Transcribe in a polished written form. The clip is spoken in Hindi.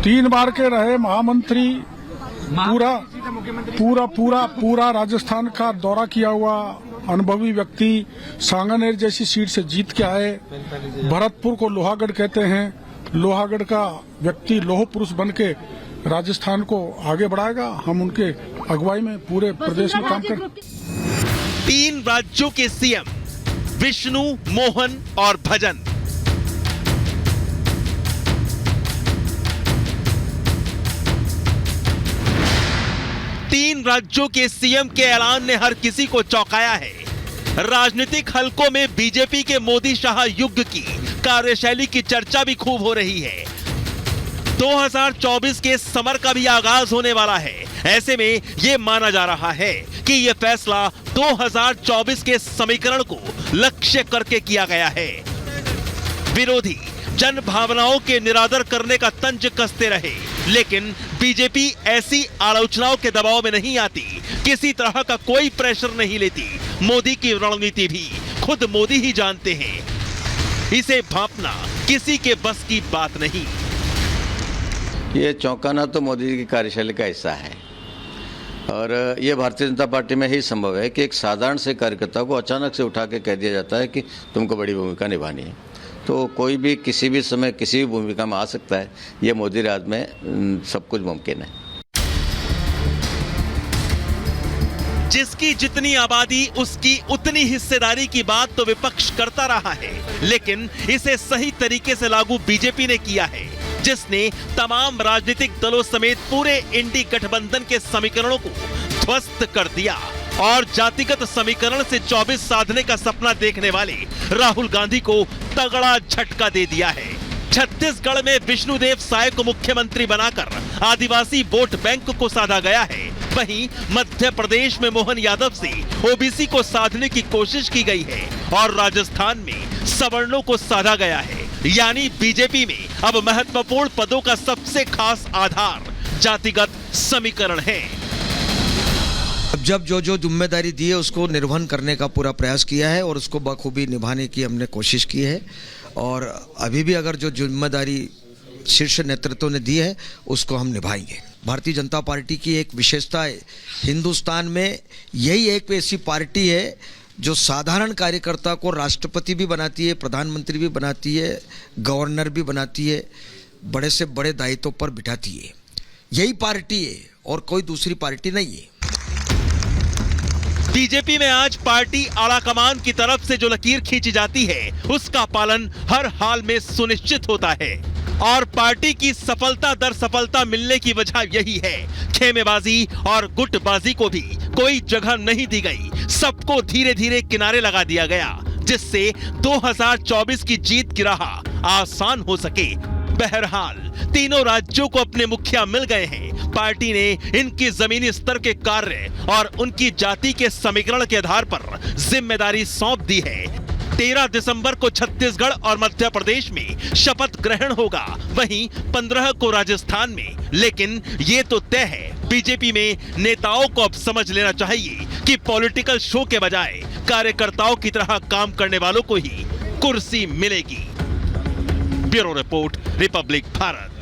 3 बार के रहे महामंत्री, पूरा राजस्थान का दौरा किया हुआ अनुभवी व्यक्ति, सांगानेर जैसी सीट से जीत के आए। भरतपुर को लोहागढ़ कहते हैं, लोहागढ़ का व्यक्ति लोह पुरुष बन के राजस्थान को आगे बढ़ाएगा। हम उनके अगुवाई में पूरे प्रदेश में काम करें। 3 राज्यों के सीएम विष्णु, मोहन और भजन। तीन राज्यों के सीएम के ऐलान ने हर किसी को चौंकाया है। राजनीतिक हलकों में बीजेपी के मोदी शाह युग की कार्यशैली की चर्चा भी खूब हो रही है। 2024 के समर का भी आगाज होने वाला है। ऐसे में यह माना जा रहा है कि यह फैसला 2024 के समीकरण को लक्ष्य करके किया गया है। विरोधी जन भावनाओं के निरादर करने का तंज कसते रहे, लेकिन बीजेपी ऐसी आलोचनाओं के दबाव में नहीं आती, किसी तरह का कोई प्रेशर नहीं लेती। मोदी की रणनीति भी खुद मोदी ही जानते हैं, इसे भांपना किसी के बस की बात नहीं। ये चौंकाना तो मोदी जी की कार्यशैली का हिस्सा है और ये भारतीय जनता पार्टी में ही संभव है कि एक साधारण से कार्यकर्ता को अचानक से उठा के कह दिया जाता है कि तुमको बड़ी भूमिका निभानी है। तो कोई भी किसी भी समय किसी भी भूमिका में आ सकता है। ये मोदी राज में सब कुछ मुमकिन है। जिसकी जितनी आबादी उसकी उतनी हिस्सेदारी की बात तो विपक्ष करता रहा है, लेकिन इसे सही तरीके से लागू बीजेपी ने किया है, जिसने तमाम राजनीतिक दलों समेत पूरे इंडी गठबंधन के समीकरणों को ध्वस्त कर दिया और जातिगत समीकरण से 24 साधने का सपना देखने वाले राहुल गांधी को तगड़ा झटका दे दिया है। छत्तीसगढ़ में विष्णुदेव साय को मुख्यमंत्री बनाकर आदिवासी वोट बैंक को साधा गया है। वहीं मध्य प्रदेश में मोहन यादव से ओबीसी को साधने की कोशिश की गई है और राजस्थान में सवर्णों को साधा गया है। यानी बीजेपी में अब महत्वपूर्ण पदों का सबसे खास आधार जातिगत समीकरण है। अब जब जो जिम्मेदारी दी है उसको निर्वहन करने का पूरा प्रयास किया है और उसको बखूबी निभाने की हमने कोशिश की है और अभी भी अगर जो जिम्मेदारी शीर्ष नेतृत्व ने दी है उसको हम निभाएंगे। भारतीय जनता पार्टी की एक विशेषता है, हिंदुस्तान में यही एक ऐसी पार्टी है जो साधारण कार्यकर्ता को राष्ट्रपति भी बनाती है, प्रधानमंत्री भी बनाती है, गवर्नर भी बनाती है, बड़े से बड़े दायित्वों पर बिठाती है। यही पार्टी है और कोई दूसरी पार्टी नहीं है। बीजेपी में आज पार्टी आलाकमान की तरफ से जो लकीर खींची जाती है उसका पालन हर हाल में सुनिश्चित होता है और पार्टी की सफलता दर सफलता मिलने की वजह यही है। खेमेबाजी और गुटबाजी को भी कोई जगह नहीं दी गई, सबको धीरे धीरे किनारे लगा दिया गया, जिससे 2024 की जीत की राह आसान हो सके। बहरहाल तीनों राज्यों को अपने मुखिया मिल गए हैं। पार्टी ने इनकी जमीनी स्तर के कार्य और उनकी जाति के समीकरण के आधार पर जिम्मेदारी सौंप दी है। 13 दिसंबर को छत्तीसगढ़ और मध्य प्रदेश में शपथ ग्रहण होगा, वहीं 15 को राजस्थान में। लेकिन ये तो तय है, बीजेपी में नेताओं को अब समझ लेना चाहिए कि पॉलिटिकल शो के बजाय कार्यकर्ताओं की तरह काम करने वालों को ही कुर्सी मिलेगी। Bureau report, Republic Bharat.